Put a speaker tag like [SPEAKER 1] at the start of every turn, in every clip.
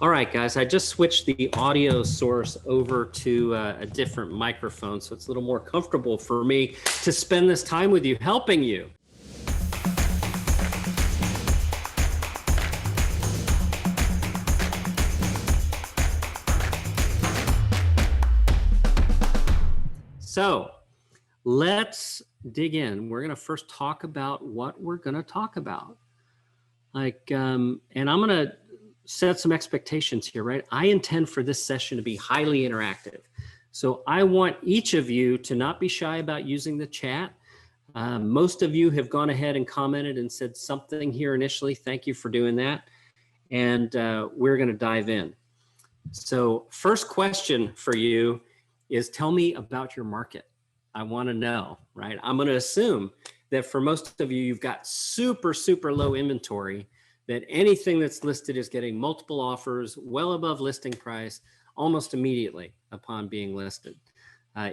[SPEAKER 1] All right, guys, I just switched the audio source over to a different microphone, so it's a little more comfortable for me to spend this time with you, helping you. So let's dig in. We're going to first talk about what we're going to talk about. And I'm going to set some expectations here, right? I intend for this session to be highly interactive. So I want each of you to not be shy about using the chat. Most of you have gone ahead and commented and said something here initially. Thank you for doing that. And we're going to dive in. So first question for you is, tell me about your market. I want to know, right? I'm going to assume that for most of you, you've got super, super low inventory, that anything that's listed is getting multiple offers well above listing price almost immediately upon being listed.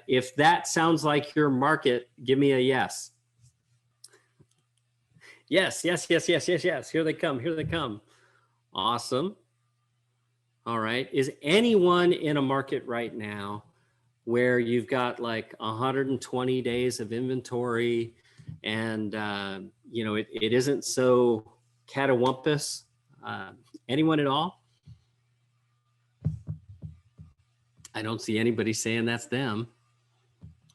[SPEAKER 1] If that sounds like your market, give me a yes. Yes, yes, yes, yes, yes, yes. Here they come, here they come. Awesome. All right. Is anyone in a market right now where you've got like 120 days of inventory and, it isn't so catawampus? Anyone at all? I don't see anybody saying that's them,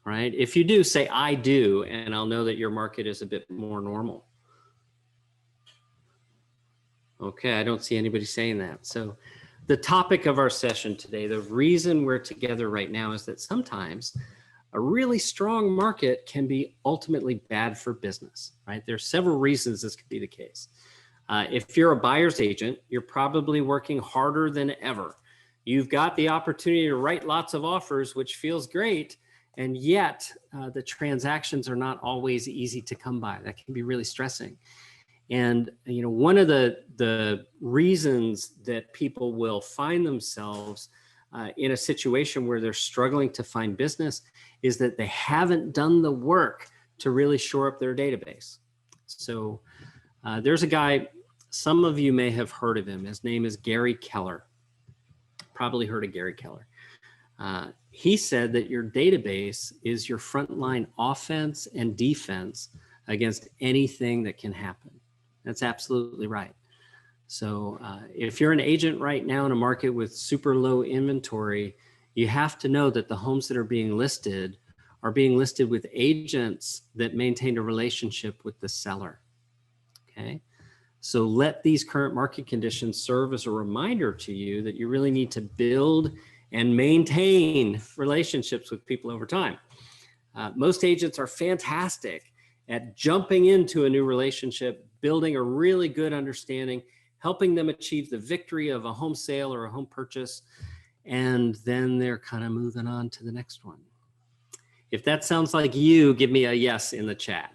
[SPEAKER 1] right? If you do, say I do, and I'll know that your market is a bit more normal. Okay, I don't see anybody saying that. So the topic of our session today, the reason we're together right now, is that sometimes a really strong market can be ultimately bad for business, right? There's several reasons this could be the case. If you're a buyer's agent, you're probably working harder than ever. You've got the opportunity to write lots of offers, which feels great, and yet the transactions are not always easy to come by. That can be really stressing. And one of the reasons that people will find themselves in a situation where they're struggling to find business is that they haven't done the work to really shore up their database. So there's a guy, some of you may have heard of him. His name is Gary Keller. Probably heard of Gary Keller. He said that your database is your frontline offense and defense against anything that can happen. That's absolutely right. So if you're an agent right now in a market with super low inventory, you have to know that the homes that are being listed with agents that maintain a relationship with the seller. Okay. So let these current market conditions serve as a reminder to you that you really need to build and maintain relationships with people over time. Most agents are fantastic at jumping into a new relationship, building a really good understanding, helping them achieve the victory of a home sale or a home purchase, and then they're kind of moving on to the next one. If that sounds like you, give me a yes in the chat.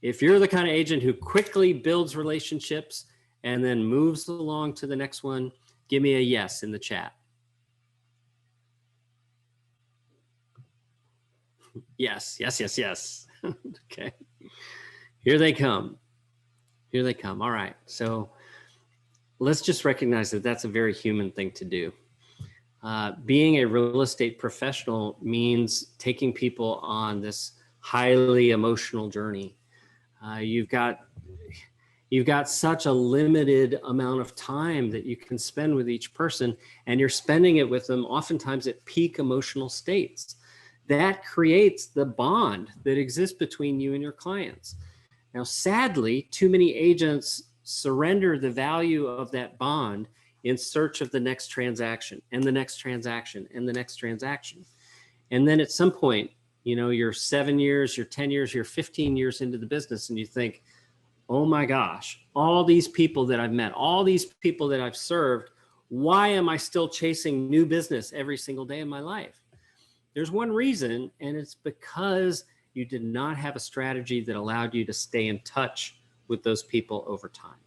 [SPEAKER 1] If you're the kind of agent who quickly builds relationships and then moves along to the next one, give me a yes in the chat. Yes, yes, yes, yes. Okay. Here they come. Here they come. All right. So let's just recognize that that's a very human thing to do. Being a real estate professional means taking people on this highly emotional journey. You've got such a limited amount of time that you can spend with each person, and you're spending it with them oftentimes at peak emotional states. That creates the bond that exists between you and your clients. Now, sadly, too many agents surrender the value of that bond in search of the next transaction and the next transaction and the next transaction. And then at some point, you're 7 years, you're 10 years, you're 15 years into the business, and you think, oh my gosh, all these people that I've met, all these people that I've served, why am I still chasing new business every single day of my life? There's one reason, and it's because you did not have a strategy that allowed you to stay in touch with those people over time,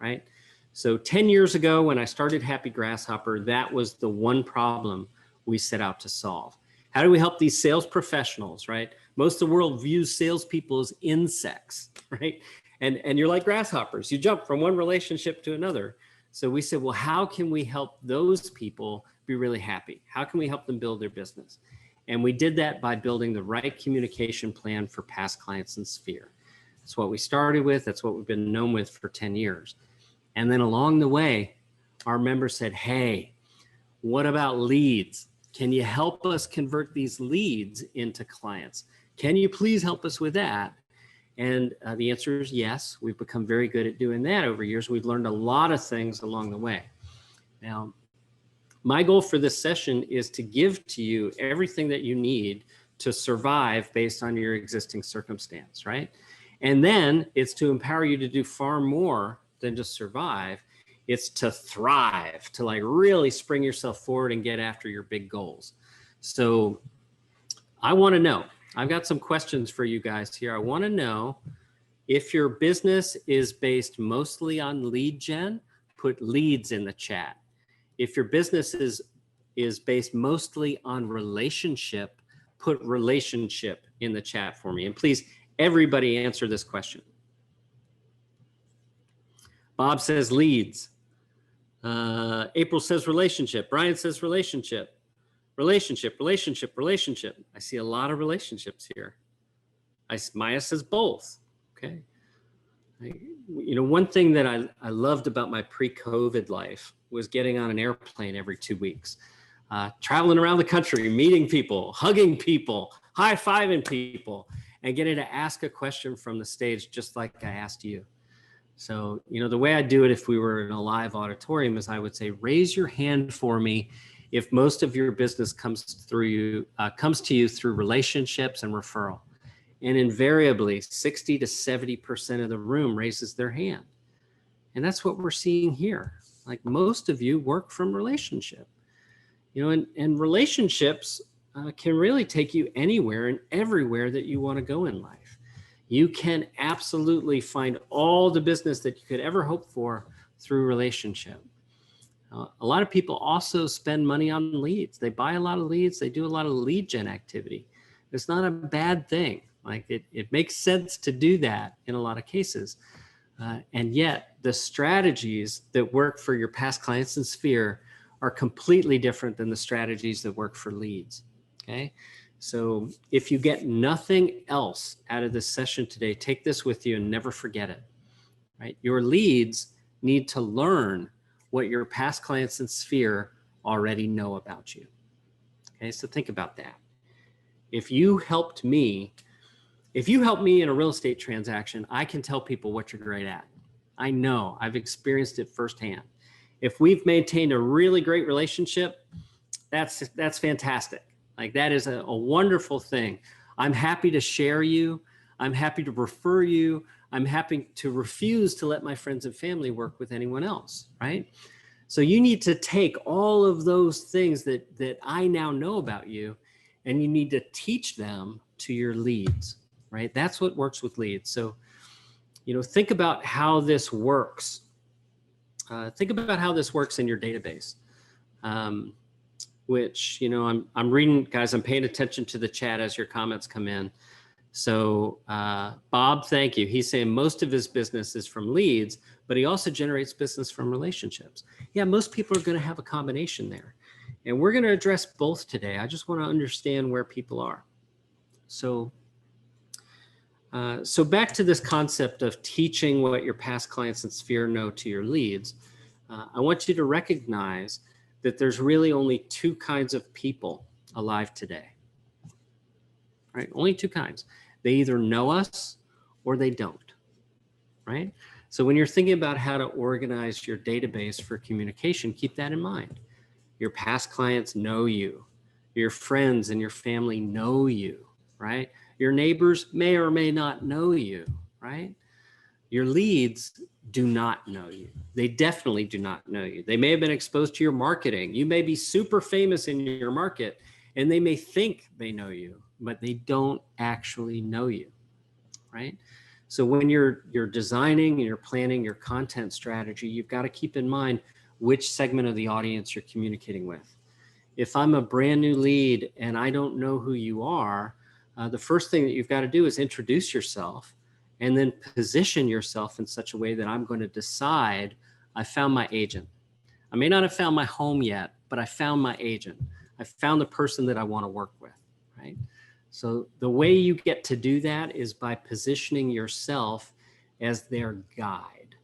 [SPEAKER 1] right? So 10 years ago, when I started Happy Grasshopper, that was the one problem we set out to solve. How do we help these sales professionals, right? Most of the world views salespeople as insects, right? And you're like grasshoppers. You jump from one relationship to another. So we said, well, how can we help those people be really happy? How can we help them build their business? And we did that by building the right communication plan for past clients in Sphere. That's what we started with. That's what we've been known with for 10 years. And then along the way, our members said, hey, what about leads? Can you help us convert these leads into clients? Can you please help us with that? And the answer is yes. We've become very good at doing that over years. We've learned a lot of things along the way. Now, my goal for this session is to give to you everything that you need to survive based on your existing circumstance, right? And then it's to empower you to do far more than just survive. It's to thrive, to like really spring yourself forward and get after your big goals. So I want to know, I've got some questions for you guys here. I want to know if your business is based mostly on lead gen, put leads in the chat. If your business is based mostly on relationship, put relationship in the chat for me. And please, everybody answer this question. Bob says leads. April says relationship. Brian says relationship. Relationship. I see a lot of relationships here. Maya says both. Okay. One thing that I loved about my pre-COVID life was getting on an airplane every 2 weeks, traveling around the country, meeting people, hugging people, high-fiving people, and getting to ask a question from the stage just like I asked you. So, the way I do it if we were in a live auditorium is I would say, raise your hand for me if most of your business comes to you through relationships and referral. And invariably 60 to 70% of the room raises their hand. And that's what we're seeing here. Like most of you work from relationship, and relationships can really take you anywhere and everywhere that you want to go in life. You can absolutely find all the business that you could ever hope for through relationship. A lot of people also spend money on leads. They buy a lot of leads. They do a lot of lead gen activity. It's not a bad thing. Like it makes sense to do that in a lot of cases. And yet the strategies that work for your past clients in Sphere are completely different than the strategies that work for leads. Okay. So if you get nothing else out of this session today, take this with you and never forget it, right? Your leads need to learn what your past clients in Sphere already know about you. Okay, so think about that. If you helped me in a real estate transaction, I can tell people what you're great at. I know, I've experienced it firsthand. If we've maintained a really great relationship, that's fantastic. Like that is a wonderful thing. I'm happy to share you. I'm happy to refer you. I'm happy to refuse to let my friends and family work with anyone else, right? So you need to take all of those things that I now know about you, and you need to teach them to your leads, right? That's what works with leads. So, think about how this works. Think about how this works in your database. Which, I'm reading, guys, I'm paying attention to the chat as your comments come in. So Bob, thank you. He's saying most of his business is from leads, but he also generates business from relationships. Yeah, most people are going to have a combination there. And we're going to address both today. I just want to understand where people are. So back to this concept of teaching what your past clients in Sphere know to your leads. I want you to recognize that there's really only two kinds of people alive today, right? Only two kinds. They either know us or they don't, right? So when you're thinking about how to organize your database for communication, keep that in mind. Your past clients know you. Your friends and your family know you, right? Your neighbors may or may not know you, right? Your leads do not know you. They definitely do not know you. They may have been exposed to your marketing. You may be super famous in your market and they may think they know you, but they don't actually know you, right? So when you're designing and you're planning your content strategy, you've got to keep in mind which segment of the audience you're communicating with. If I'm a brand new lead and I don't know who you are, the first thing that you've got to do is introduce yourself and then position yourself in such a way that I'm going to decide I found my agent. I may not have found my home yet, but I found my agent. I found the person that I want to work with, right? So the way you get to do that is by positioning yourself as their guide,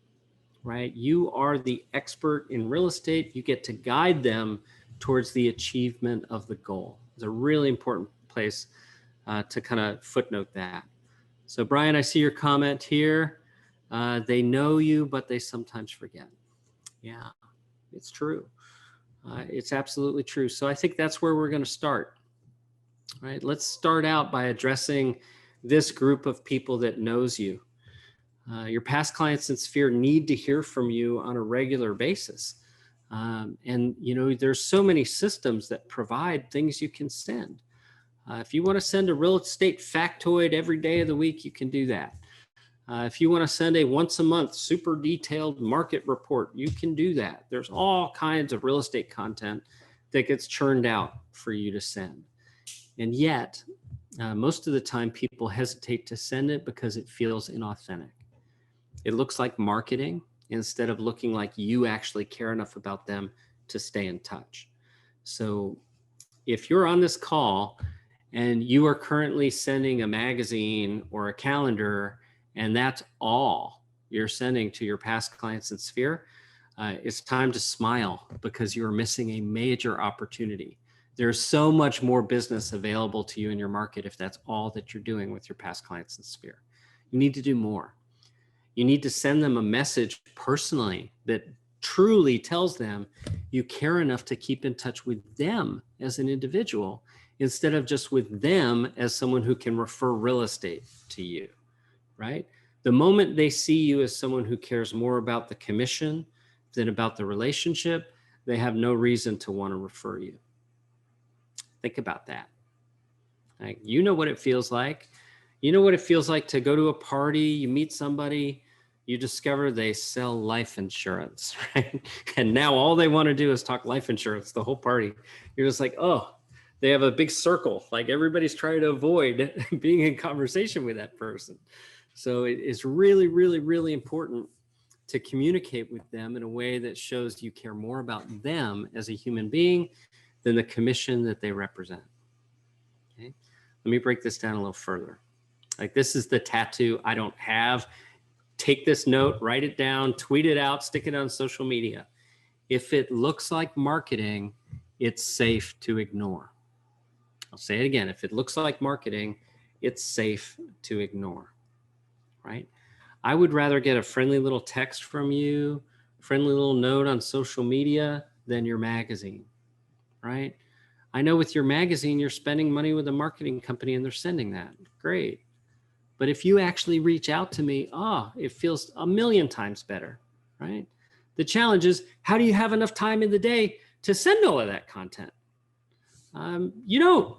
[SPEAKER 1] right? You are the expert in real estate. You get to guide them towards the achievement of the goal. It's a really important place to kind of footnote that. So Brian, I see your comment here. They know you, but they sometimes forget. Yeah, it's true. It's absolutely true. So I think that's where we're going to start. All right, let's start out by addressing this group of people that knows you. Your past clients in Sphere need to hear from you on a regular basis. And there's so many systems that provide things you can send. If you want to send a real estate factoid every day of the week, you can do that. If you want to send a once a month super detailed market report, you can do that. There's all kinds of real estate content that gets churned out for you to send. And yet, most of the time people hesitate to send it because it feels inauthentic. It looks like marketing instead of looking like you actually care enough about them to stay in touch. So if you're on this call and you are currently sending a magazine or a calendar, and that's all you're sending to your past clients in Sphere, it's time to smile because you're missing a major opportunity. There's so much more business available to you in your market if that's all that you're doing with your past clients in Sphere. You need to do more. You need to send them a message personally that truly tells them you care enough to keep in touch with them as an individual instead of just with them as someone who can refer real estate to you, right? The moment they see you as someone who cares more about the commission than about the relationship, they have no reason to want to refer you. Think about that. Like, you know what it feels like. You know what it feels like to go to a party, you meet somebody, you discover they sell life insurance, right? And now all they want to do is talk life insurance the whole party. You're just like, oh, they have a big circle. Like everybody's trying to avoid being in conversation with that person. So it is really, really, really important to communicate with them in a way that shows you care more about them as a human being than the commission that they represent. Okay? Let me break this down a little further. Like, this is the tattoo I don't have. Take this note, write it down, tweet it out, stick it on social media. If it looks like marketing, it's safe to ignore. I'll say it again. If it looks like marketing, it's safe to ignore, right? I would rather get a friendly little text from you, friendly little note on social media than your magazine, right? I know with your magazine, you're spending money with a marketing company and they're sending that. Great. But if you actually reach out to me, it feels a million times better, right? The challenge is, how do you have enough time in the day to send all of that content? You don't,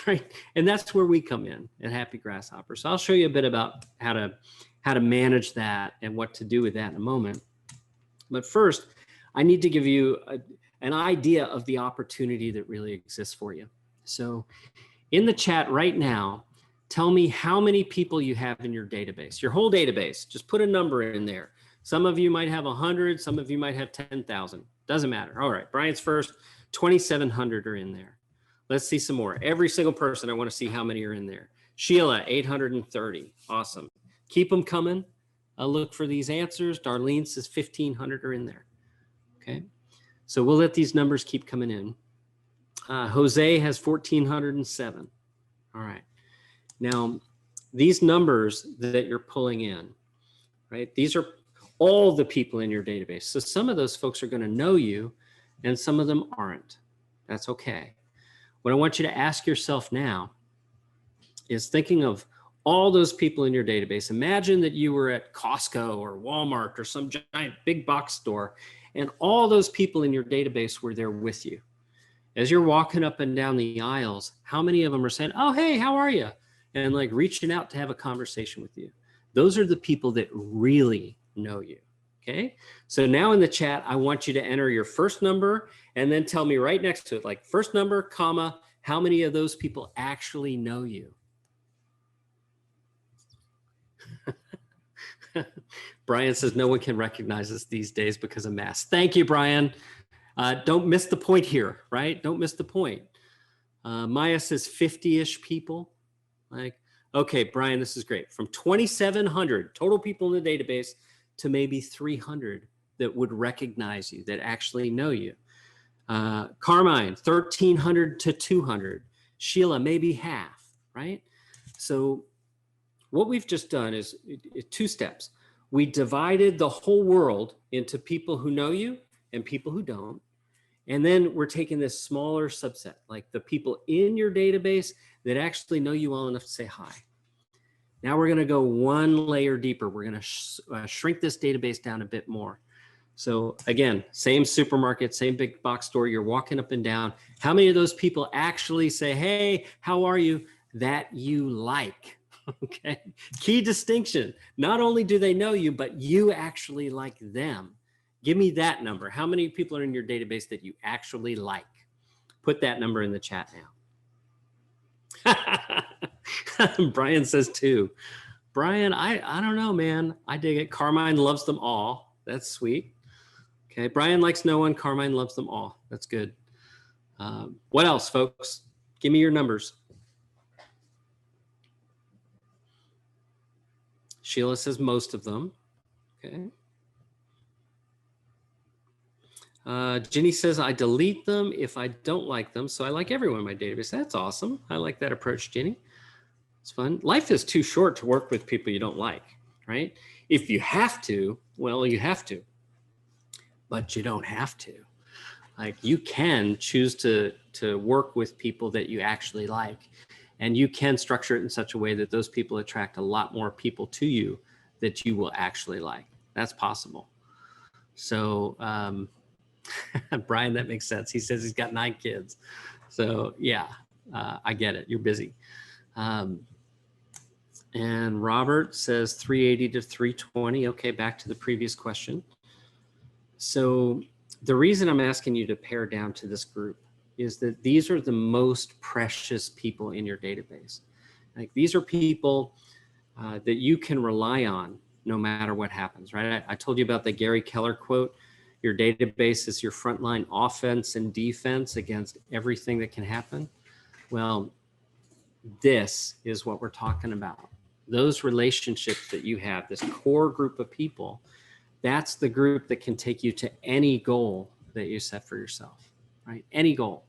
[SPEAKER 1] right? And that's where we come in at Happy Grasshopper. So I'll show you a bit about how to manage that and what to do with that in a moment. But first, I need to give you an idea of the opportunity that really exists for you. So in the chat right now, tell me how many people you have in your database, your whole database. Just put a number in there. Some of you might have 100, some of you might have 10,000. Doesn't matter. All right, Brian's first. 2,700 are in there. Let's see some more. Every single person, I want to see how many are in there. Sheila, 830. Awesome. Keep them coming. I'll look for these answers. Darlene says 1,500 are in there. Okay. So we'll let these numbers keep coming in. Jose has 1,407. All right. Now, these numbers that you're pulling in, right? These are all the people in your database. So some of those folks are going to know you and some of them aren't. That's okay. What I want you to ask yourself now is thinking of all those people in your database. Imagine that you were at Costco or Walmart or some giant big box store, and all those people in your database were there with you. As you're walking up and down the aisles, how many of them are saying, oh, hey, how are you? And like reaching out to have a conversation with you. Those are the people that really know you. Okay, so now in the chat, I want you to enter your first number and then tell me right next to it, like first number, comma, how many of those people actually know you? Brian says no one can recognize us these days because of masks. Thank you, Brian. Don't miss the point here, right? Don't miss the point. Maya says 50-ish people. Like, okay, Brian, this is great. From 2,700 total people in the database to maybe 300 that would recognize you, that actually know you. Carmine, 1,300 to 200. Sheila, maybe half, right? So what we've just done is 2 steps. We divided the whole world into people who know you and people who don't. And then we're taking this smaller subset, like the people in your database that actually know you well enough to say hi. Now we're going to go one layer deeper. We're going to shrink this database down a bit more. So again, same supermarket, same big box store, you're walking up and down. How many of those people actually say, hey, how are you? That you like, okay? Key distinction. Not only do they know you, but you actually like them. Give me that number. How many people are in your database that you actually like? Put that number in the chat now. Brian says 2. Brian, I don't know, man. I dig it. Carmine loves them all. That's sweet. Okay, Brian likes no one. Carmine loves them all. That's good. What else, folks? Give me your numbers. Sheila says most of them. Okay. Ginny says, I delete them if I don't like them, so I like everyone in my database. That's awesome. I like that approach, Ginny. It's fun. Life is too short to work with people you don't like, right? If you have to, well, you have to. But you don't have to. Like, you can choose to work with people that you actually like, and you can structure it in such a way that those people attract a lot more people to you that you will actually like. That's possible. So, Brian, that makes sense. He says he's got 9 kids. So yeah, I get it. You're busy. And Robert says 380 to 320. Okay, back to the previous question. So the reason I'm asking you to pare down to this group is that these are the most precious people in your database. Like, these are people that you can rely on no matter what happens, right? I told you about the Gary Keller quote, your database is your frontline offense and defense against everything that can happen. Well, this is what we're talking about. Those relationships that you have, this core group of people, that's the group that can take you to any goal that you set for yourself, right? Any goal,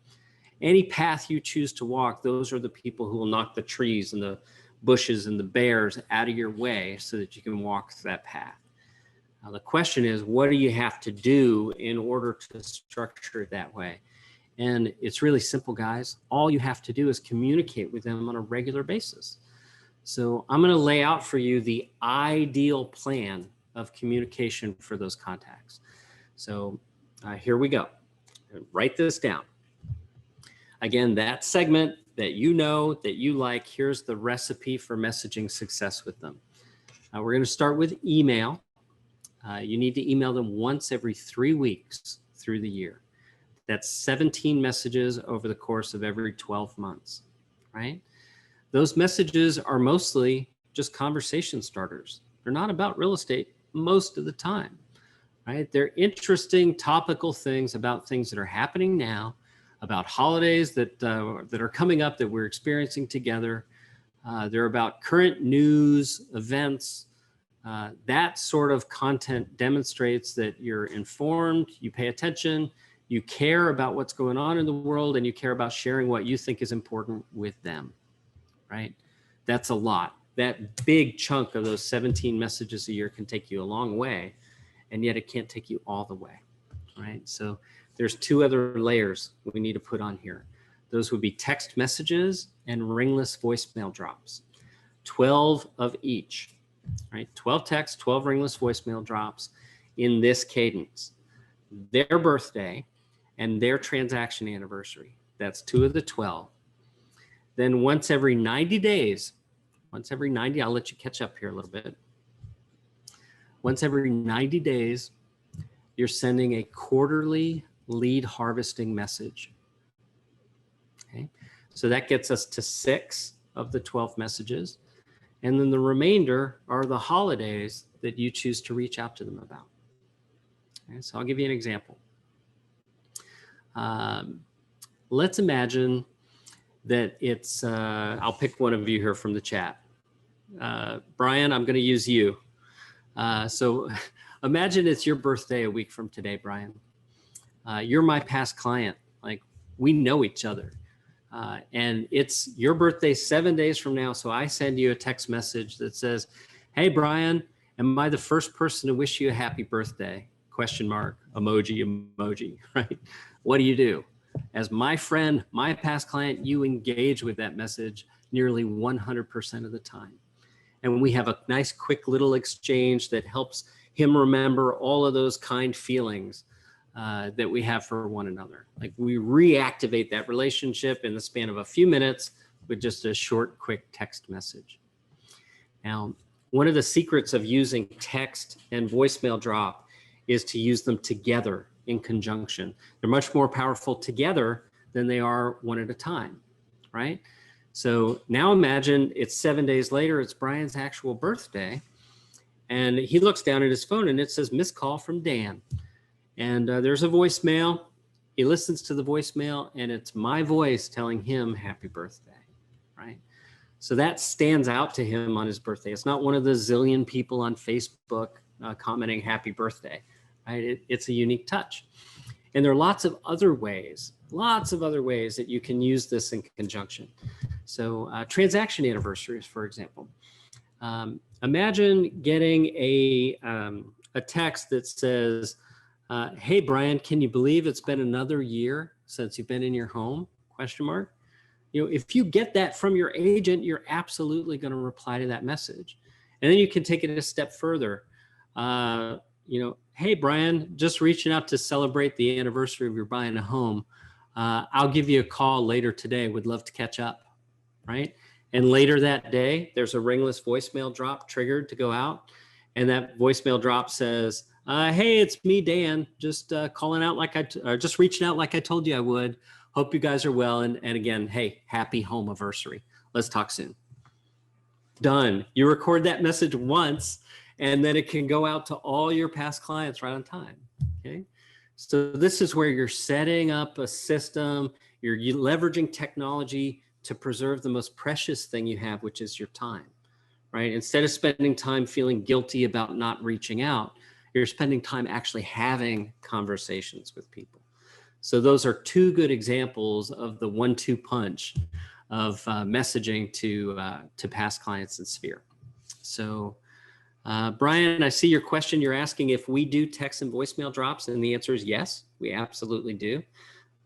[SPEAKER 1] any path you choose to walk, those are the people who will knock the trees and the bushes and the bears out of your way so that you can walk that path. Now, the question is, what do you have to do in order to structure it that way? And it's really simple, guys. All you have to do is communicate with them on a regular basis. So I'm going to lay out for you the ideal plan of communication for those contacts. So here we go. Write this down. Again, that segment that you know, that you like, here's the recipe for messaging success with them. We're going to start with email. You need to email them once every 3 weeks through the year. That's 17 messages over the course of every 12 months, right? Those messages are mostly just conversation starters. They're not about real estate most of the time, right? They're interesting topical things about things that are happening now, about holidays that are coming up that we're experiencing together. They're about current news, events. That sort of content demonstrates that you're informed, you pay attention, you care about what's going on in the world, and you care about sharing what you think is important with them, right? That's a lot. That big chunk of those 17 messages a year can take you a long way, and yet it can't take you all the way, right? So there's 2 other layers we need to put on here. Those would be text messages and ringless voicemail drops, 12 of each, right? 12 texts, 12 ringless voicemail drops in this cadence. Their birthday and their transaction anniversary. That's 2 of the 12. Then once every 90 days, I'll let you catch up here a little bit. Once every 90 days, you're sending a quarterly lead harvesting message. Okay, so that gets us to 6 of the 12 messages. And then the remainder are the holidays that you choose to reach out to them about. Okay, so I'll give you an example. Let's imagine that it's, I'll pick one of you here from the chat. Brian, I'm going to use you. So imagine it's your birthday a week from today, Brian. You're my past client. Like, we know each other. And it's your birthday 7 days from now. So I send you a text message that says, hey, Brian, am I the first person to wish you a happy birthday? Question mark, emoji, right? What do? As my friend, my past client, you engage with that message nearly 100% of the time. And we have a nice, quick little exchange that helps him remember all of those kind feelings that we have for one another. Like, we reactivate that relationship in the span of a few minutes with just a short, quick text message. Now, one of the secrets of using text and voicemail drop is to use them together in conjunction. They're much more powerful together than they are one at a time, right? So now imagine it's 7 days later, it's Brian's actual birthday, and he looks down at his phone and it says missed call from Dan. And there's a voicemail. He listens to the voicemail, and it's my voice telling him happy birthday, right? So that stands out to him on his birthday. It's not one of the zillion people on Facebook commenting happy birthday, right? It's a unique touch. And there are lots of other ways that you can use this in conjunction. So transaction anniversaries, for example. Imagine getting a text that says, hey, Brian, can you believe it's been another year since you've been in your home? Question mark. You know, if you get that from your agent, you're absolutely going to reply to that message. And then you can take it a step further. You know, hey, Brian, just reaching out to celebrate the anniversary of your buying a home. I'll give you a call later today. Would love to catch up, right? And later that day, there's a ringless voicemail drop triggered to go out. And that voicemail drop says, hey, it's me, Dan, just calling out just reaching out like I told you I would. Hope you guys are well. And again, hey, happy home anniversary. Let's talk soon. Done. You record that message once, and then it can go out to all your past clients right on time. Okay. So this is where you're setting up a system, you're leveraging technology to preserve the most precious thing you have, which is your time, right? Instead of spending time feeling guilty about not reaching out, you're spending time actually having conversations with people. So those are two good examples of the 1-2 punch of messaging to past clients in Sphere. So Brian, I see your question. You're asking if we do text and voicemail drops, and the answer is yes, we absolutely do.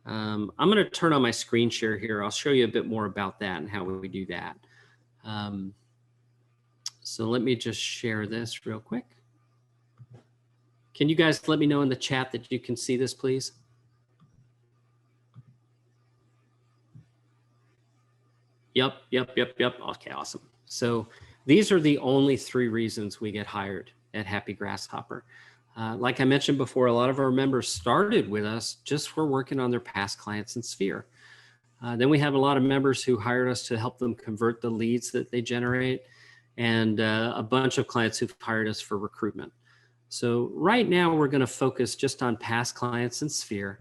[SPEAKER 1] I'm going to turn on my screen share here. I'll show you a bit more about that and how we do that. So let me just share this real quick. Can you guys let me know in the chat that you can see this, please? Yep. Okay, awesome. So these are the only 3 reasons we get hired at Happy Grasshopper. Like I mentioned before, a lot of our members started with us just for working on their past clients in Sphere. Then we have a lot of members who hired us to help them convert the leads that they generate, and a bunch of clients who've hired us for recruitment. So right now we're going to focus just on past clients in Sphere.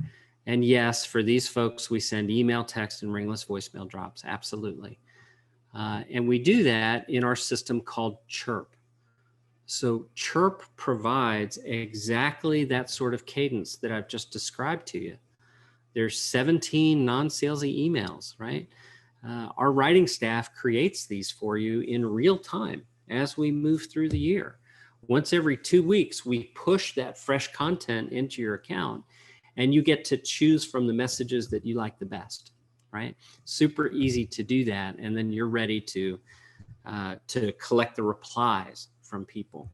[SPEAKER 1] And yes, for these folks, we send email, text, and ringless voicemail drops. Absolutely. And we do that in our system called Chirp. So Chirp provides exactly that sort of cadence that I've just described to you. There's 17 non-salesy emails, right? Our writing staff creates these for you in real time as we move through the year. Once every 2 weeks, we push that fresh content into your account, and you get to choose from the messages that you like the best, right? Super easy to do that, and then you're ready to collect the replies from people.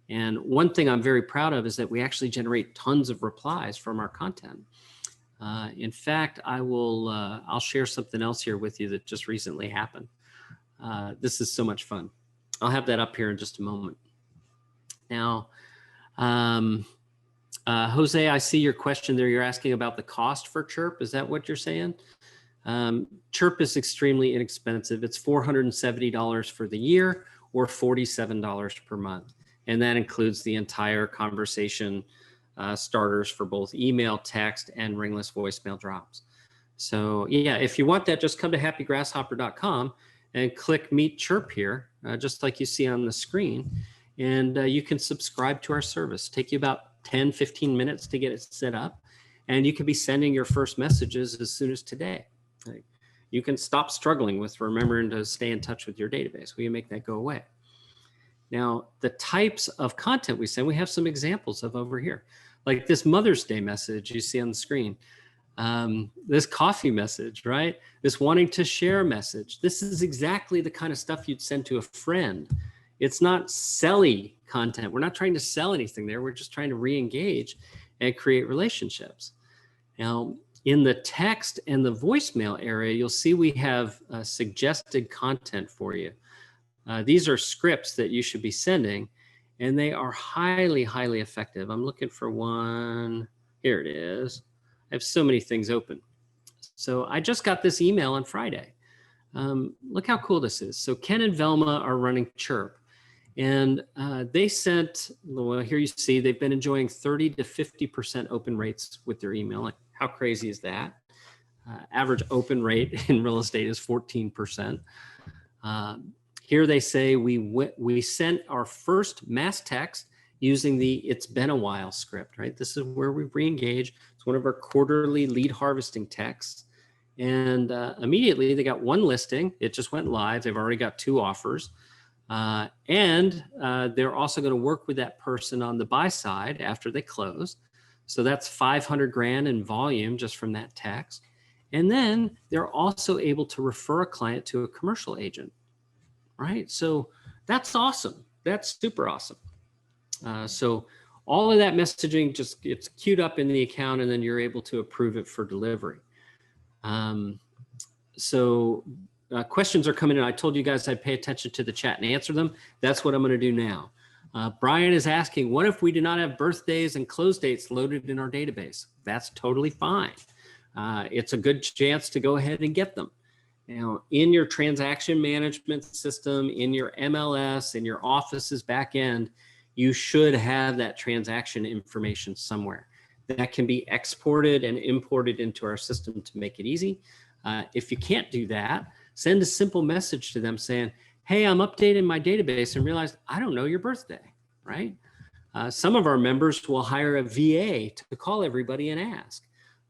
[SPEAKER 1] And one thing I'm very proud of is that we actually generate tons of replies from our content. In fact, I'll share something else here with you that just recently happened. This is so much fun. I'll have that up here in just a moment. Now, Jose, I see your question there. You're asking about the cost for Chirp. Is that what you're saying? Chirp is extremely inexpensive. It's $470 for the year or $47 per month. And that includes the entire conversation starters for both email, text, and ringless voicemail drops. So yeah, if you want that, just come to happygrasshopper.com and click Meet Chirp here, just like you see on the screen. And you can subscribe to our service. Take you about 10, 15 minutes to get it set up. And you could be sending your first messages as soon as today. You can stop struggling with remembering to stay in touch with your database. We can make that go away. Now, the types of content we send, we have some examples of over here. Like this Mother's Day message you see on the screen. This coffee message, right? This wanting to share message. This is exactly the kind of stuff you'd send to a friend. It's not selly content. We're not trying to sell anything there. We're just trying to re-engage and create relationships. Now, in the text and the voicemail area, you'll see we have suggested content for you. These are scripts that you should be sending, and they are highly, highly effective. I'm looking for one. Here it is. I have so many things open. So I just got this email on Friday. Look how cool this is. So Ken and Velma are running Chirp. And they sent, well, here you see, they've been enjoying 30 to 50% open rates with their email. Like, how crazy is that? Average open rate in real estate is 14%. Here they say we sent our first mass text using the "It's been a while" script, right? This is where we re-engage. It's one of our quarterly lead harvesting texts. And immediately they got one listing. It just went live. They've already got 2 offers. And they're also going to work with that person on the buy side after they close. So that's 500 grand in volume just from that text. And then they're also able to refer a client to a commercial agent, right? So that's awesome. That's super awesome. So all of that messaging just gets queued up in the account, and then you're able to approve it for delivery. Questions are coming in. I told you guys I'd pay attention to the chat and answer them. That's what I'm going to do now. Brian is asking, what if we do not have birthdays and close dates loaded in our database? That's totally fine. It's a good chance to go ahead and get them. Now, in your transaction management system, in your MLS, in your office's back end, you should have that transaction information somewhere. That can be exported and imported into our system to make it easy. If you can't do that, send a simple message to them saying, hey, I'm updating my database and realized I don't know your birthday, right? Some of our members will hire a VA to call everybody and ask.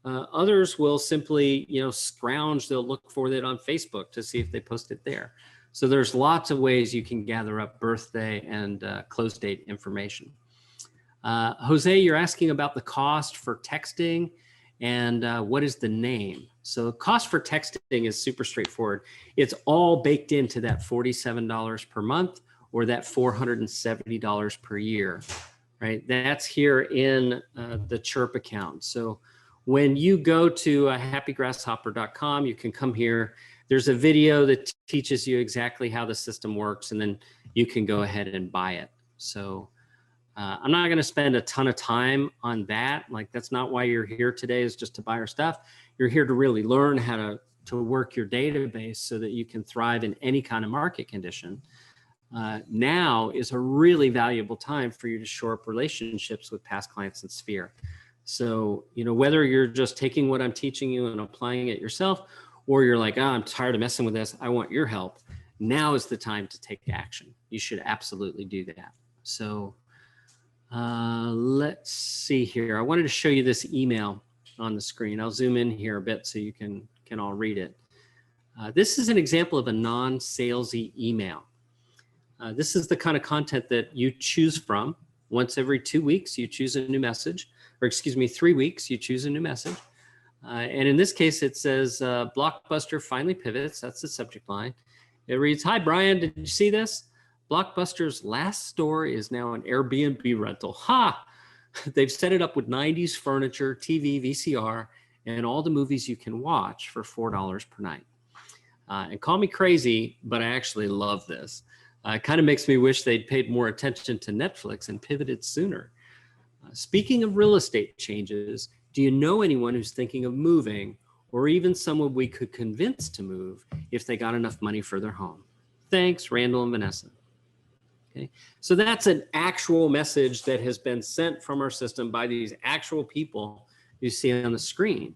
[SPEAKER 1] Others will simply, scrounge, they'll look for it on Facebook to see if they post it there. So there's lots of ways you can gather up birthday and close date information. Jose, you're asking about the cost for texting and what is the name? So cost for texting is super straightforward. It's all baked into that $47 per month or that $470 per year, right? That's here in the Chirp account. So when you go to happygrasshopper.com, you can come here. There's a video that teaches you exactly how the system works, and then you can go ahead and buy it. So I'm not going to spend a ton of time on that. Like, that's not why you're here today, is just to buy our stuff. You're here to really learn how to work your database so that you can thrive in any kind of market condition. Now is a really valuable time for you to shore up relationships with past clients in Sphere. So, whether you're just taking what I'm teaching you and applying it yourself, or you're like, oh, I'm tired of messing with this, I want your help, now is the time to take action. You should absolutely do that. So let's see here. I wanted to show you this email on the screen. I'll zoom in here a bit so you can all read it. This is an example of a non-salesy email. This is the kind of content that you choose from. Once every 2 weeks, you choose a new message, or 3 weeks, you choose a new message. And in this case, it says, Blockbuster finally pivots. That's the subject line. It reads, hi, Brian, did you see this? Blockbuster's last store is now an Airbnb rental. Ha! They've set it up with 90s furniture, TV, VCR, and all the movies you can watch for $4 per night. And call me crazy, but I actually love this. It kind of makes me wish they'd paid more attention to Netflix and pivoted sooner. Speaking of real estate changes, do you know anyone who's thinking of moving or even someone we could convince to move if they got enough money for their home. Thanks, Randall and Vanessa. Okay, so that's an actual message that has been sent from our system by these actual people you see on the screen.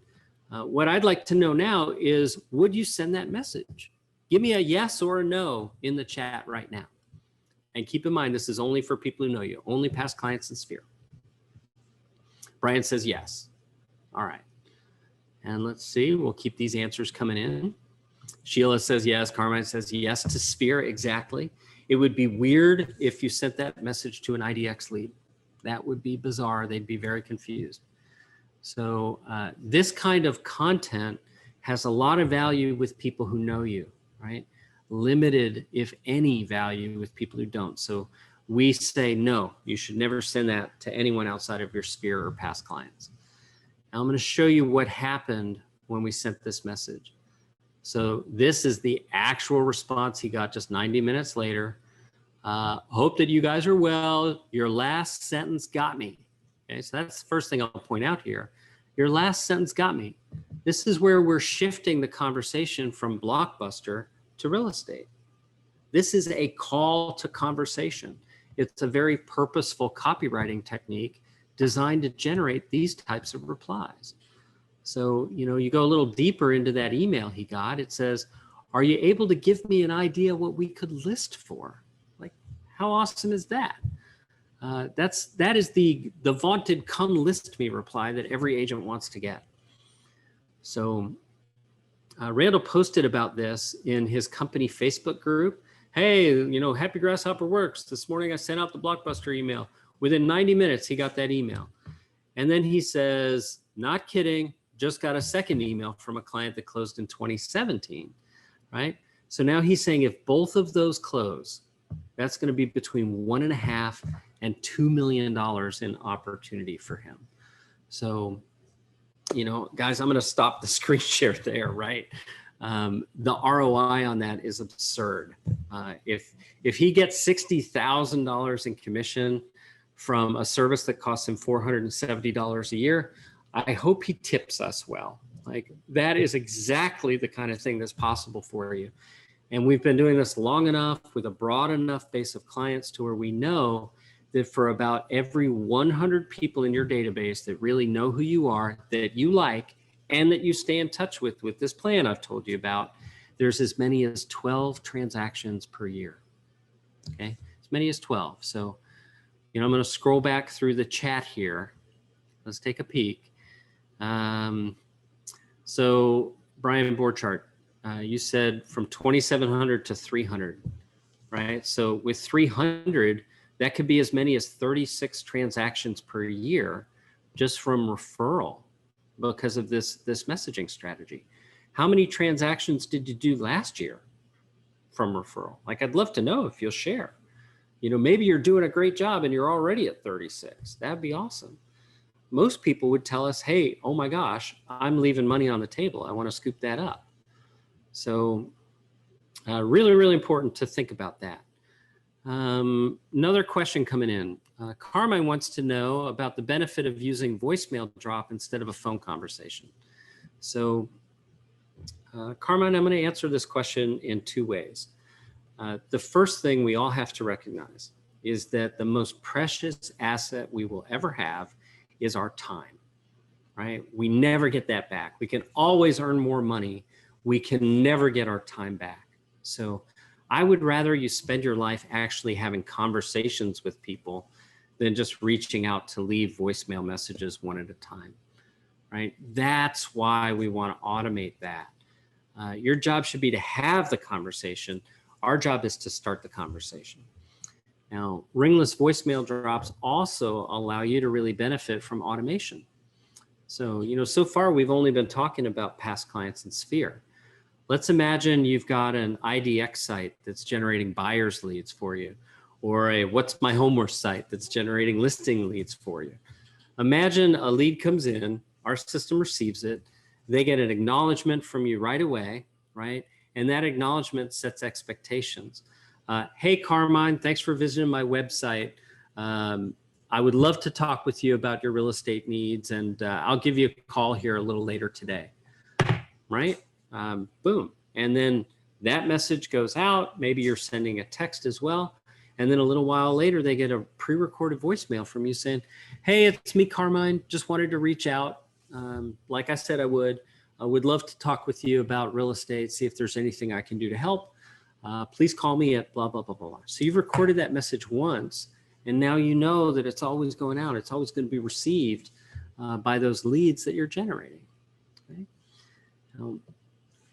[SPEAKER 1] What I'd like to know now is, would you send that message? Give me a yes or a no in the chat right now. And keep in mind, this is only for people who know you, only past clients in Sphere. Brian says yes. All right. And let's see, we'll keep these answers coming in. Sheila says yes. Carmine says yes to Sphere, exactly. It would be weird if you sent that message to an IDX lead. That would be bizarre. They'd be very confused. So this kind of content has a lot of value with people who know you, right? Limited, if any, value with people who don't. So we say, no, you should never send that to anyone outside of your Sphere or past clients. Now I'm going to show you what happened when we sent this message. So this is the actual response he got just 90 minutes later. Hope that you guys are well. Your last sentence got me. Okay, so that's the first thing I'll point out here. Your last sentence got me. This is where we're shifting the conversation from Blockbuster to real estate. This is a call to conversation. It's a very purposeful copywriting technique designed to generate these types of replies. So, you know, you go a little deeper into that email he got. It says, are you able to give me an idea what we could list for? Like, how awesome is that? That is the vaunted come list me reply that every agent wants to get. So Randall posted about this in his company Facebook group. Hey, you know, happy Grasshopper works. This morning I sent out the Blockbuster email. Within 90 minutes, he got that email. And then he says, not kidding, just got a second email from a client that closed in 2017, right? So now he's saying if both of those close, that's going to be between $1.5 and $2 million in opportunity for him. So, you know, guys, I'm going to stop the screen share there, right? The ROI on that is absurd. If he gets $60,000 in commission from a service that costs him $470 a year, I hope he tips us well. Like, that is exactly the kind of thing that's possible for you. And we've been doing this long enough with a broad enough base of clients to where we know that for about every 100 people in your database that really know who you are, that you like, and that you stay in touch with this plan I've told you about, there's as many as 12 transactions per year. Okay, as many as 12. So, you know, I'm going to scroll back through the chat here. Let's take a peek. So Brian Borchardt, you said from 2,700 to 300, right? So with 300, that could be as many as 36 transactions per year just from referral because of this messaging strategy. How many transactions did you do last year from referral? Like, I'd love to know if you'll share. You know, maybe you're doing a great job and you're already at 36. That'd be awesome. Most people would tell us, hey, oh my gosh, I'm leaving money on the table. I want to scoop that up. So really, really important to think about that. Another question coming in. Carmine wants to know about the benefit of using voicemail drop instead of a phone conversation. So Carmine, I'm going to answer this question in two ways. The first thing we all have to recognize is that the most precious asset we will ever have is our time, right? We never get that back. We can always earn more money. We can never get our time back. So I would rather you spend your life actually having conversations with people than just reaching out to leave voicemail messages one at a time, right? That's why we want to automate that. Your job should be to have the conversation. Our job is to start the conversation. Now, ringless voicemail drops also allow you to really benefit from automation. So, you know, so far we've only been talking about past clients in Sphere. Let's imagine you've got an IDX site that's generating buyers leads for you, or a What's My Homework site that's generating listing leads for you. Imagine a lead comes in, our system receives it, they get an acknowledgement from you right away, right? And that acknowledgement sets expectations. Hey, Carmine, thanks for visiting my website. I would love to talk with you about your real estate needs, and I'll give you a call here a little later today. right? Boom. And then that message goes out. Maybe you're sending a text as well. And then a little while later, they get a pre-recorded voicemail from you saying, hey, it's me, Carmine. Just wanted to reach out. Like I said, I would love to talk with you about real estate, see if there's anything I can do to help. Please call me at blah, blah, blah, blah, blah. So you've recorded that message once, and now you know that it's always going out. It's always going to be received by those leads that you're generating. Okay? Now,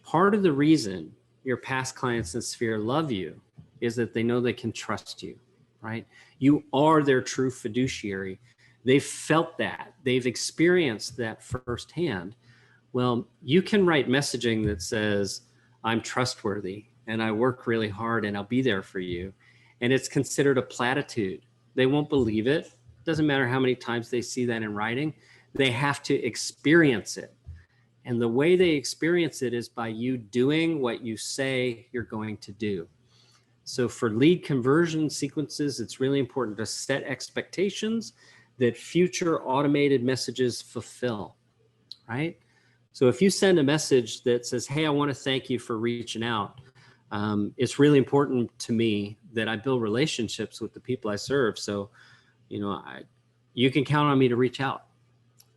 [SPEAKER 1] part of the reason your past clients in Sphere love you is that they know they can trust you, right? You are their true fiduciary. They've felt that. They've experienced that firsthand. Well, you can write messaging that says, I'm trustworthy and I work really hard and I'll be there for you. And it's considered a platitude. They won't believe it. Doesn't matter how many times they see that in writing. They have to experience it. And the way they experience it is by you doing what you say you're going to do. So for lead conversion sequences, it's really important to set expectations that future automated messages fulfill, right? So if you send a message that says, hey, I want to thank you for reaching out. It's really important to me that I build relationships with the people I serve. So, you can count on me to reach out.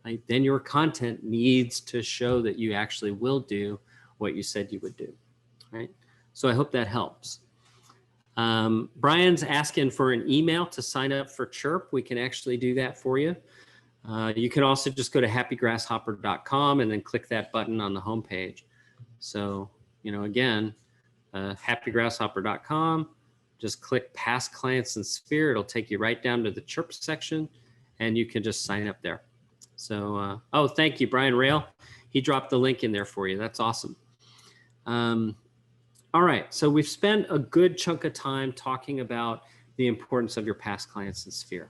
[SPEAKER 1] Right? Then your content needs to show that you actually will do what you said you would do, right? So I hope that helps. Brian's asking for an email to sign up for Chirp. We can actually do that for you. You can also just go to happygrasshopper.com and then click that button on the homepage. So, again, happygrasshopper.com, just click past clients in Sphere. It'll take you right down to the Chirp section and you can just sign up there. So, thank you, Brian Rail. He dropped the link in there for you. That's awesome. All right, so we've spent a good chunk of time talking about the importance of your past clients in Sphere,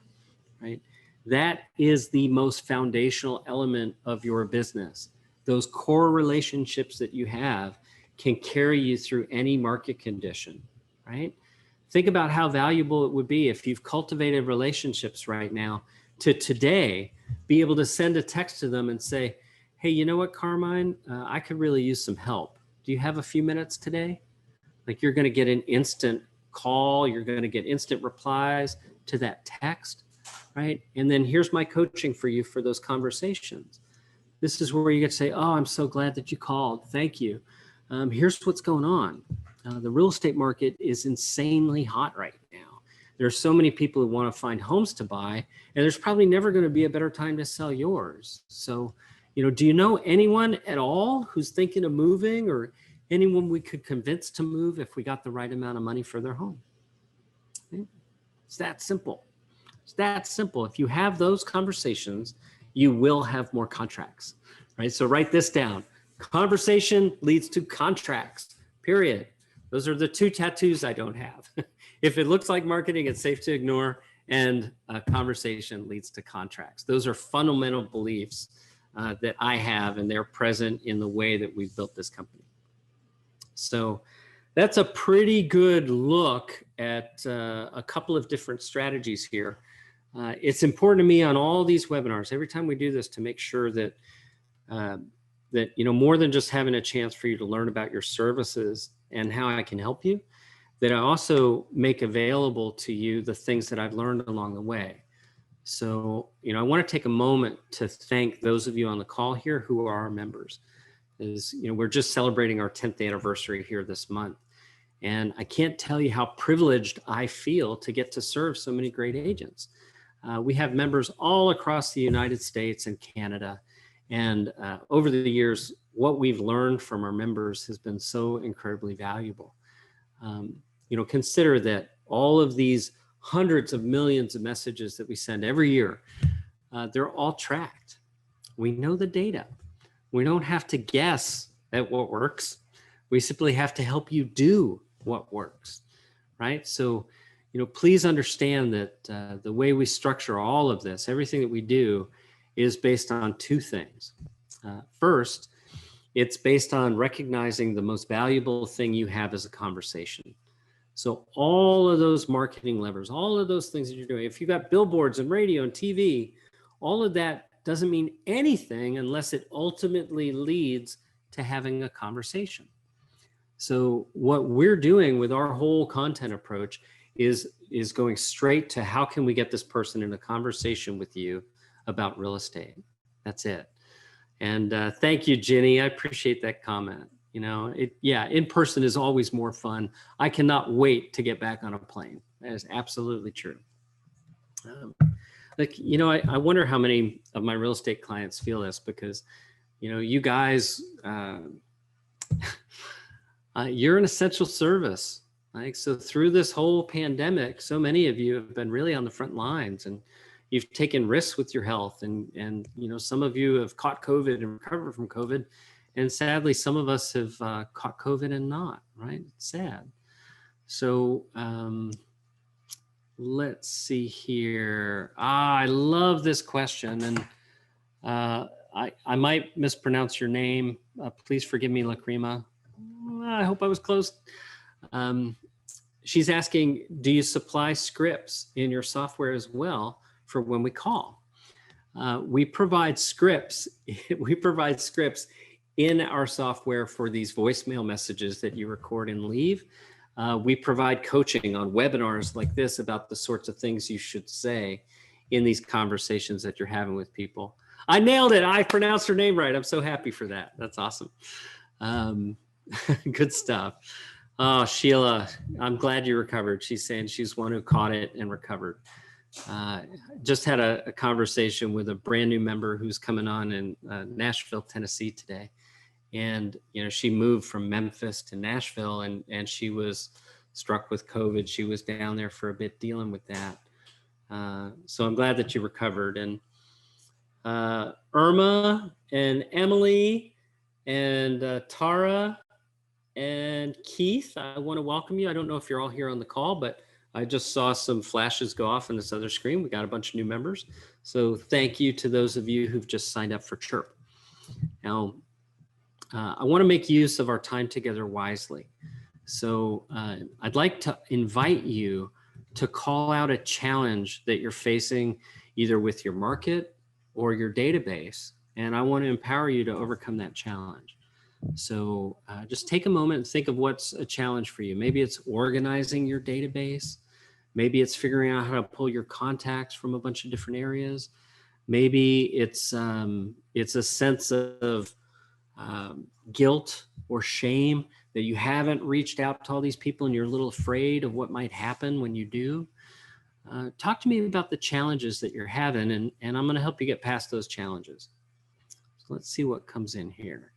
[SPEAKER 1] right? That is the most foundational element of your business. Those core relationships that you have can carry you through any market condition, right? Think about how valuable it would be if you've cultivated relationships right now to today be able to send a text to them and say, hey, you know what, Carmine, I could really use some help. Do you have a few minutes today? Like you're going to get an instant call. You're going to get instant replies to that text, right? And then here's my coaching for you for those conversations. This is where you get to say, oh, I'm so glad that you called. Thank you. Here's what's going on. The real estate market is insanely hot right now. There's so many people who want to find homes to buy, and there's probably never going to be a better time to sell yours. So, do you know anyone at all who's thinking of moving, or anyone we could convince to move if we got the right amount of money for their home? Okay. It's that simple. It's that simple. If you have those conversations, you will have more contracts, right? So write this down. Conversation leads to contracts, period. Those are the two tattoos I don't have. If it looks like marketing, it's safe to ignore, and conversation leads to contracts. Those are fundamental beliefs that I have, and they're present in the way that we've built this company. So that's a pretty good look at a couple of different strategies here. It's important to me on all these webinars, every time we do this, to make sure that more than just having a chance for you to learn about your services and how I can help you, that I also make available to you the things that I've learned along the way. So, I want to take a moment to thank those of you on the call here who are our members. We're just celebrating our 10th anniversary here this month. And I can't tell you how privileged I feel to get to serve so many great agents. We have members all across the United States and Canada. And over the years, what we've learned from our members has been so incredibly valuable. Consider that all of these hundreds of millions of messages that we send every year, they're all tracked. We know the data. We don't have to guess at what works. We simply have to help you do what works, right? So, please understand that the way we structure all of this, everything that we do, is based on two things. First, it's based on recognizing the most valuable thing you have as a conversation. So all of those marketing levers, all of those things that you're doing, if you've got billboards and radio and TV, all of that doesn't mean anything unless it ultimately leads to having a conversation. So what we're doing with our whole content approach is going straight to how can we get this person in a conversation with you about real estate. That's it. And thank you, Jenny. I appreciate that comment. You know, in person is always more fun. I cannot wait to get back on a plane. That is absolutely true. I wonder how many of my real estate clients feel this, because, you know, you guys, you're an essential service. Like, so through this whole pandemic, so many of you have been really on the front lines, and you've taken risks with your health, and you know, some of you have caught COVID and recovered from COVID, and sadly, some of us have caught COVID and not. Right? It's sad. So let's see here. I love this question, and I might mispronounce your name. Please forgive me, Lacrima. I hope I was close. She's asking, do you supply scripts in your software as well for when we call? We provide scripts. We provide scripts in our software for these voicemail messages that you record and leave. We provide coaching on webinars like this about the sorts of things you should say in these conversations that you're having with people. I nailed it. I pronounced her name right. I'm so happy for that. That's awesome. Good stuff. Oh, Sheila, I'm glad you recovered. She's saying she's one who caught it and recovered. Just had a conversation with a brand new member who's coming on in Nashville, Tennessee today. And, you know, she moved from Memphis to Nashville, and she was struck with COVID. She was down there for a bit dealing with that. So I'm glad that you recovered. And Irma and Emily and Tara and Keith, I want to welcome you. I don't know if you're all here on the call, but I just saw some flashes go off on this other screen. We got a bunch of new members. So thank you to those of you who've just signed up for Chirp. Now, I want to make use of our time together wisely. So I'd like to invite you to call out a challenge that you're facing either with your market or your database. And I want to empower you to overcome that challenge. So just take a moment and think of what's a challenge for you. Maybe it's organizing your database. Maybe it's figuring out how to pull your contacts from a bunch of different areas. Maybe it's a sense of guilt or shame that you haven't reached out to all these people and you're a little afraid of what might happen when you do. Talk to me about the challenges that you're having, and I'm going to help you get past those challenges. So let's see what comes in here.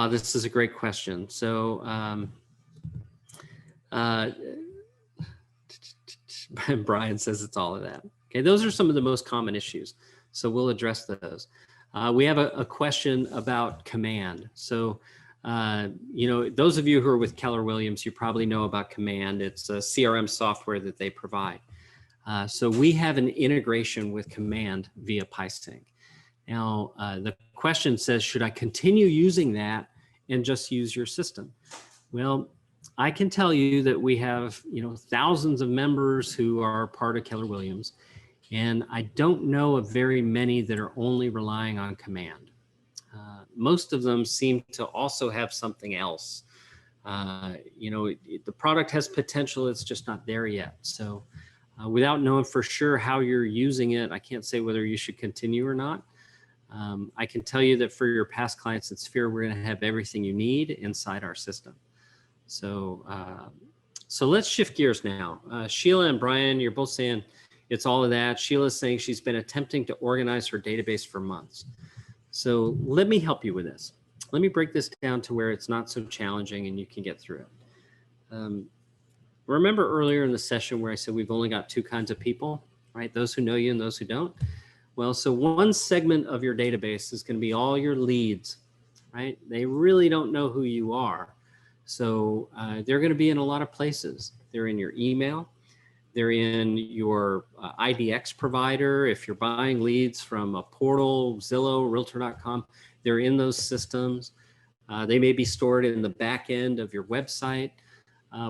[SPEAKER 1] This is a great question. So Brian says it's all of that. Okay, those are some of the most common issues. So we'll address those. We have a question about Command. So, you know, those of you who are with Keller Williams, you probably know about Command. It's a CRM software that they provide. So we have an integration with Command via PySync. Now, the question says, should I continue using that and just use your system? Well, I can tell you that we have, you know, thousands of members who are part of Keller Williams, and I don't know of very many that are only relying on Command. Most of them seem to also have something else. You know, the product has potential, it's just not there yet. So without knowing for sure how you're using it, I can't say whether you should continue or not. I can tell you that for your past clients at Sphere, we're going to have everything you need inside our system. So, so let's shift gears now. Sheila and Brian, you're both saying it's all of that. Sheila's saying she's been attempting to organize her database for months. So let me help you with this. Let me break this down to where it's not so challenging and you can get through it. Remember earlier in the session where I said we've only got two kinds of people, right? Those who know you and those who don't. Well, so one segment of your database is going to be all your leads, right? They really don't know who you are. So they're going to be in a lot of places. They're in your email. They're in your IDX provider. If you're buying leads from a portal, Zillow, Realtor.com, they're in those systems. They may be stored in the back end of your website.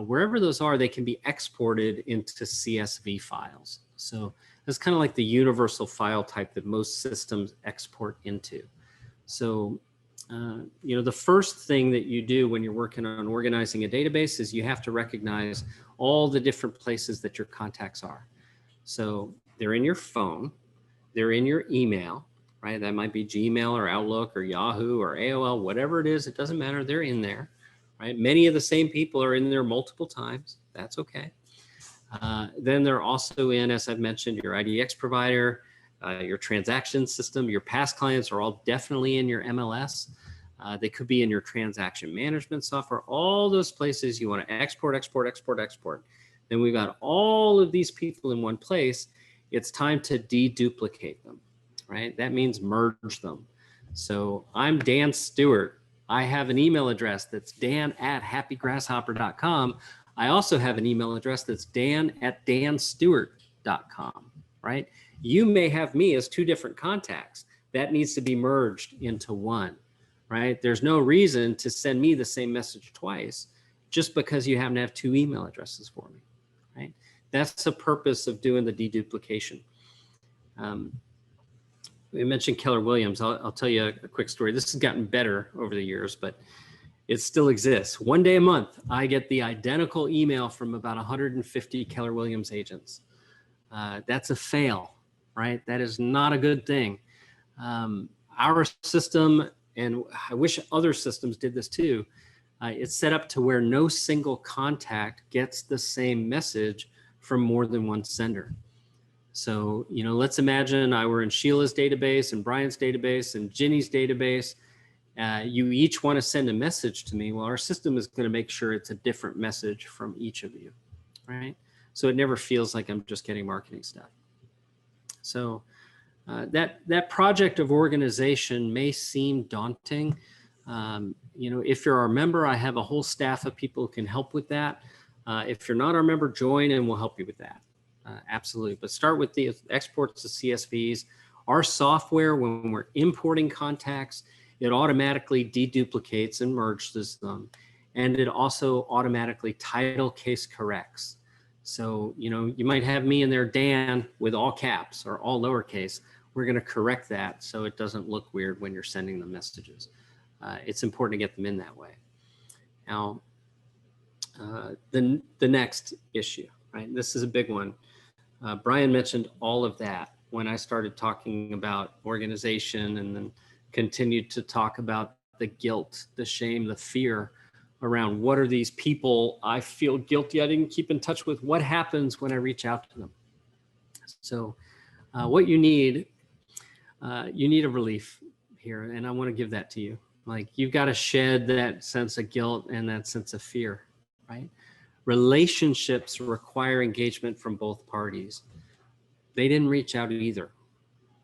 [SPEAKER 1] Wherever those are, they can be exported into CSV files. So that's kind of like the universal file type that most systems export into. So, the first thing that you do when you're working on organizing a database is you have to recognize all the different places that your contacts are. So they're in your phone, they're in your email, right? That might be Gmail or Outlook or Yahoo or AOL, whatever it is, it doesn't matter. They're in there, right? Many of the same people are in there multiple times. That's okay. Then they're also in, as I've mentioned, your IDX provider, your transaction system, your past clients are all definitely in your MLS. They could be in your transaction management software, all those places you want to export, export, export, export. Then we've got all of these people in one place. It's time to deduplicate them, right? That means merge them. So I'm Dan Stewart. I have an email address that's dan@happygrasshopper.com. I also have an email address that's dan@danstewart.com, right? You may have me as two different contacts. That needs to be merged into one, right? There's no reason to send me the same message twice just because you happen to have two email addresses for me, right? That's the purpose of doing the deduplication. We mentioned Keller Williams. I'll tell you a quick story. This has gotten better over the years, but it still exists. One day a month, I get the identical email from about 150 Keller Williams agents. That's a fail, right? That is not a good thing. Our system, and I wish other systems did this too, it's set up to where no single contact gets the same message from more than one sender. So, let's imagine I were in Sheila's database and Brian's database and Ginny's database. You each want to send a message to me. Well, our system is going to make sure it's a different message from each of you, right? So it never feels like I'm just getting marketing stuff. So that project of organization may seem daunting. If you're our member, I have a whole staff of people who can help with that. If you're not our member, join and we'll help you with that. Absolutely. But start with the exports to CSVs. Our software, when we're importing contacts, it automatically deduplicates and merges them. And it also automatically title case corrects. So, you might have me in there, Dan, with all caps or all lowercase. We're going to correct that so it doesn't look weird when you're sending the messages. It's important to get them in that way. Now, the next issue, right? This is a big one. Brian mentioned all of that when I started talking about organization, and then continued to talk about the guilt, the shame, the fear around what are these people I feel guilty I didn't keep in touch with. What happens when I reach out to them? So what you need a relief here, and I want to give that to you. Like, you've got to shed that sense of guilt and that sense of fear, right? Relationships require engagement from both parties. They didn't reach out either.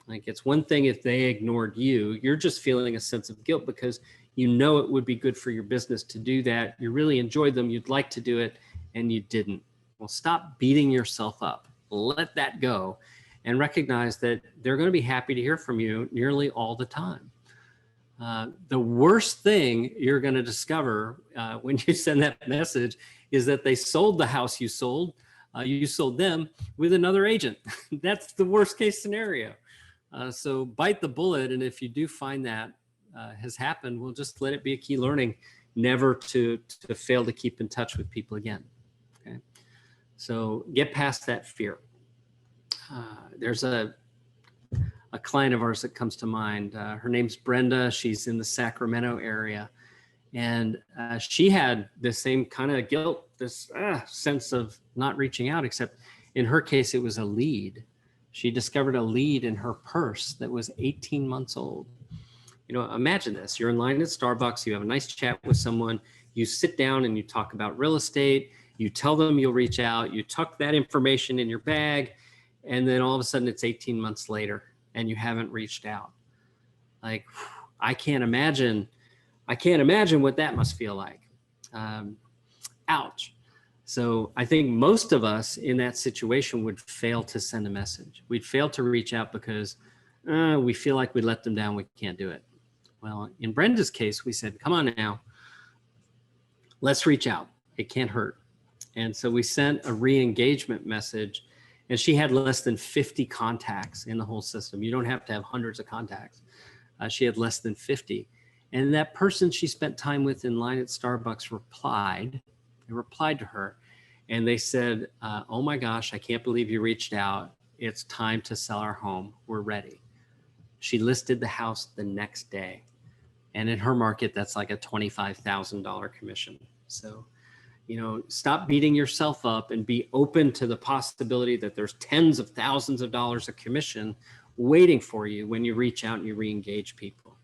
[SPEAKER 1] Like, it's one thing if they ignored you, you're just feeling a sense of guilt because it would be good for your business to do that. You really enjoyed them. You'd like to do it and you didn't. Well, stop beating yourself up. Let that go and recognize that they're going to be happy to hear from you nearly all the time. The worst thing you're going to discover when you send that message is that they sold the house you sold them with another agent. That's the worst case scenario. So bite the bullet. And if you do find that has happened, we'll just let it be a key learning, never to fail to keep in touch with people again. Okay. So get past that fear. There's a client of ours that comes to mind. Her name's Brenda. She's in the Sacramento area. And she had the same kind of guilt, this sense of not reaching out, except in her case, it was a lead. She discovered a lead in her purse that was 18 months old. Imagine this. You're in line at Starbucks. You have a nice chat with someone. You sit down and you talk about real estate. You tell them you'll reach out. You tuck that information in your bag. And then all of a sudden it's 18 months later and you haven't reached out. Like, I can't imagine what that must feel like. Ouch. So I think most of us in that situation would fail to send a message. We'd fail to reach out because we feel like we let them down. We can't do it. Well, in Brenda's case, we said, come on now, let's reach out. It can't hurt. And so we sent a re-engagement message. and she had less than 50 contacts in the whole system. You don't have to have hundreds of contacts. She had less than 50. And that person she spent time with in line at Starbucks replied to her, and they said, oh my gosh, I can't believe you reached out. It's time to sell our home. We're ready. She listed the house the next day. And in her market, that's like a $25,000 commission. So, stop beating yourself up and be open to the possibility that there's tens of thousands of dollars of commission waiting for you when you reach out and you re-engage people.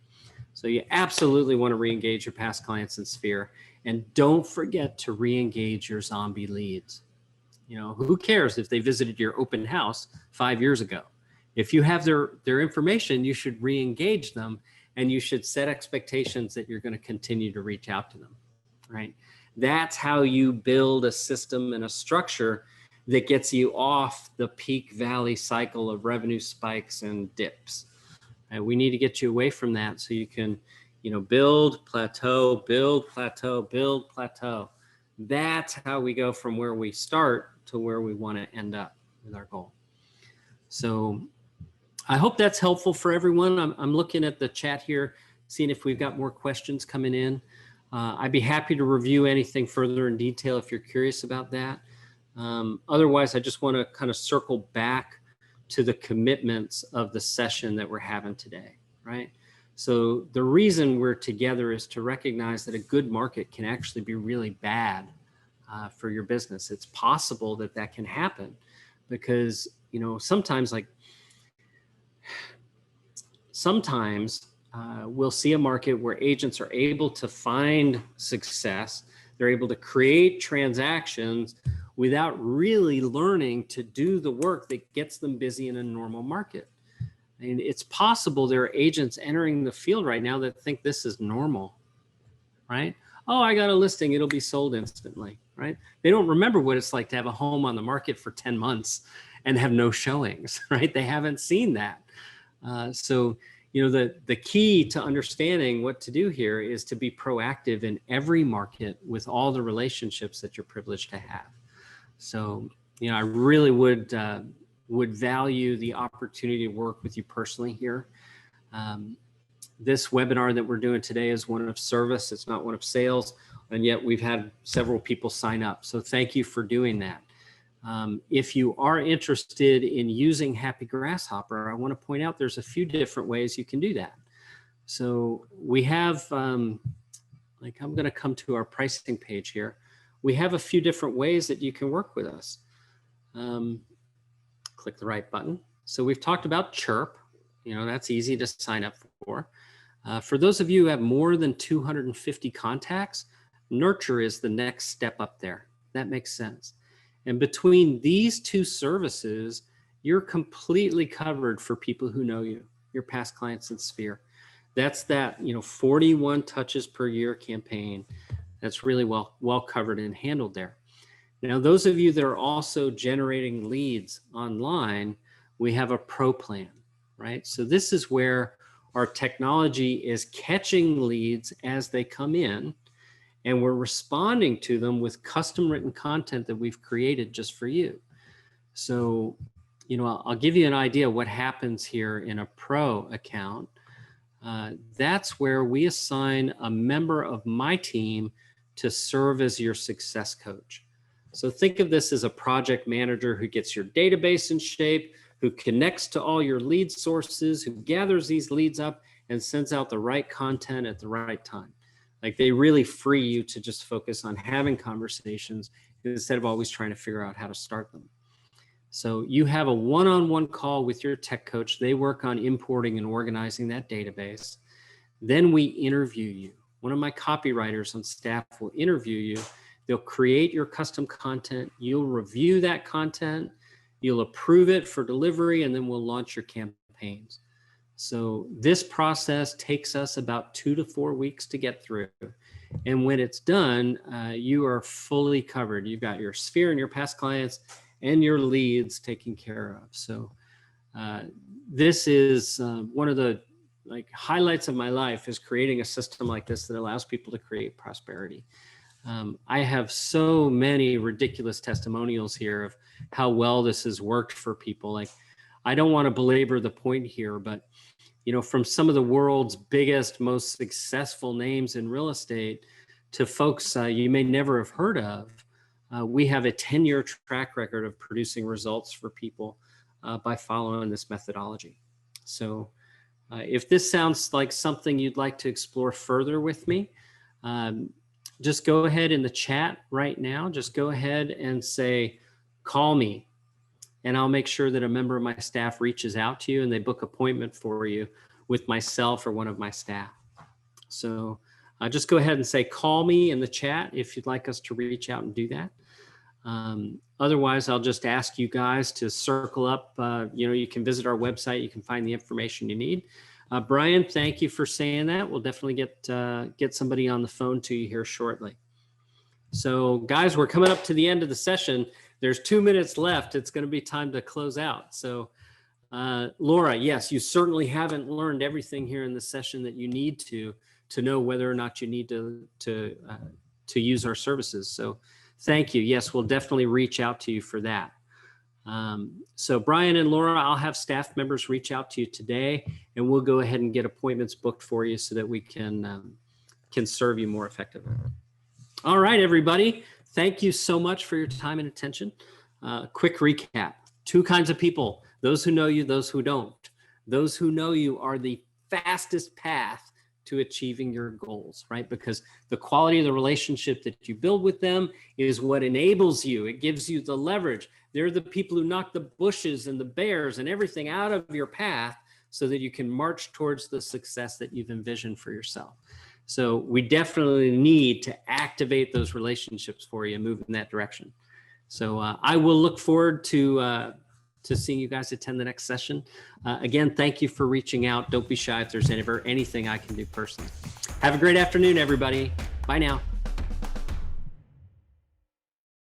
[SPEAKER 1] So you absolutely want to re-engage your past clients in Sphere, and don't forget to re-engage your zombie leads. Who cares if they visited your open house 5 years ago? If you have their information, you should re-engage them, and you should set expectations that you're going to continue to reach out to them, right? That's how you build a system and a structure that gets you off the peak valley cycle of revenue spikes and dips. And we need to get you away from that so you can, build, plateau, build, plateau, build, plateau. That's how we go from where we start to where we want to end up with our goal. So I hope that's helpful for everyone. I'm looking at the chat here, seeing if we've got more questions coming in. I'd be happy to review anything further in detail if you're curious about that. Otherwise, I just want to kind of circle back to the commitments of the session that we're having today, right? So the reason we're together is to recognize that a good market can actually be really bad for your business. It's possible that that can happen because, sometimes we'll see a market where agents are able to find success. They're able to create transactions without really learning to do the work that gets them busy in a normal market. And it's possible there are agents entering the field right now that think this is normal, right? Oh, I got a listing, it'll be sold instantly, right? They don't remember what it's like to have a home on the market for 10 months and have no showings, right? They haven't seen that. So the key to understanding what to do here is to be proactive in every market with all the relationships that you're privileged to have. So, I really would value the opportunity to work with you personally here. This webinar that we're doing today is one of service. It's not one of sales. And yet we've had several people sign up. So thank you for doing that. If you are interested in using Happy Grasshopper, I want to point out there's a few different ways you can do that. So we have, I'm going to come to our pricing page here. We have a few different ways that you can work with us. Click the right button. So we've talked about Chirp. That's easy to sign up for. For those of you who have more than 250 contacts, Nurture is the next step up there. That makes sense. And between these two services, you're completely covered for people who know you, your past clients in Sphere. That's that, 41 touches per year campaign. That's really well covered and handled there. Now, those of you that are also generating leads online, we have a pro plan, right? So this is where our technology is catching leads as they come in, and we're responding to them with custom written content that we've created just for you. So, I'll give you an idea what happens here in a pro account. That's where we assign a member of my team to serve as your success coach. So think of this as a project manager who gets your database in shape, who connects to all your lead sources, who gathers these leads up and sends out the right content at the right time. They really free you to just focus on having conversations instead of always trying to figure out how to start them. So you have a one-on-one call with your tech coach. They work on importing and organizing that database. Then we interview you. One of my copywriters on staff will interview you. They'll create your custom content. You'll review that content. You'll approve it for delivery, and then we'll launch your campaigns. So this process takes us about 2 to 4 weeks to get through. And when it's done, you are fully covered. You've got your Sphere and your past clients and your leads taken care of. So this is one of the highlights of my life, is creating a system like this that allows people to create prosperity. I have so many ridiculous testimonials here of how well this has worked for people. Like, I don't want to belabor the point here, but from some of the world's biggest, most successful names in real estate to folks you may never have heard of, we have a 10-year track record of producing results for people by following this methodology. So if this sounds like something you'd like to explore further with me, just go ahead in the chat right now. Just go ahead and say, call me. And I'll make sure that a member of my staff reaches out to you and they book appointment for you with myself or one of my staff. So just go ahead and say, call me in the chat if you'd like us to reach out and do that. Otherwise, I'll just ask you guys to circle up. You can visit our website. You can find the information you need. Brian, thank you for saying that. We'll definitely get somebody on the phone to you here shortly. So guys, we're coming up to the end of the session. There's 2 minutes left. It's going to be time to close out. So Laura, yes, you certainly haven't learned everything here in the session that you need to know whether or not you need to use our services. So thank you. Yes, we'll definitely reach out to you for that. So Brian and Laura, I'll have staff members reach out to you today, and we'll go ahead and get appointments booked for you so that we can serve you more effectively. All right, everybody. Thank you so much for your time and attention. Quick recap. 2 kinds of people: those who know you, those who don't. Those who know you are the fastest path to achieving your goals, right? Because the quality of the relationship that you build with them is what enables you. It gives you the leverage. They're the people who knock the bushes and the bears and everything out of your path so that you can march towards the success that you've envisioned for yourself. So we definitely need to activate those relationships for you and move in that direction. So I will look forward to seeing you guys attend the next session. Again, thank you for reaching out. Don't be shy if there's anything I can do personally. Have a great afternoon, everybody. Bye now.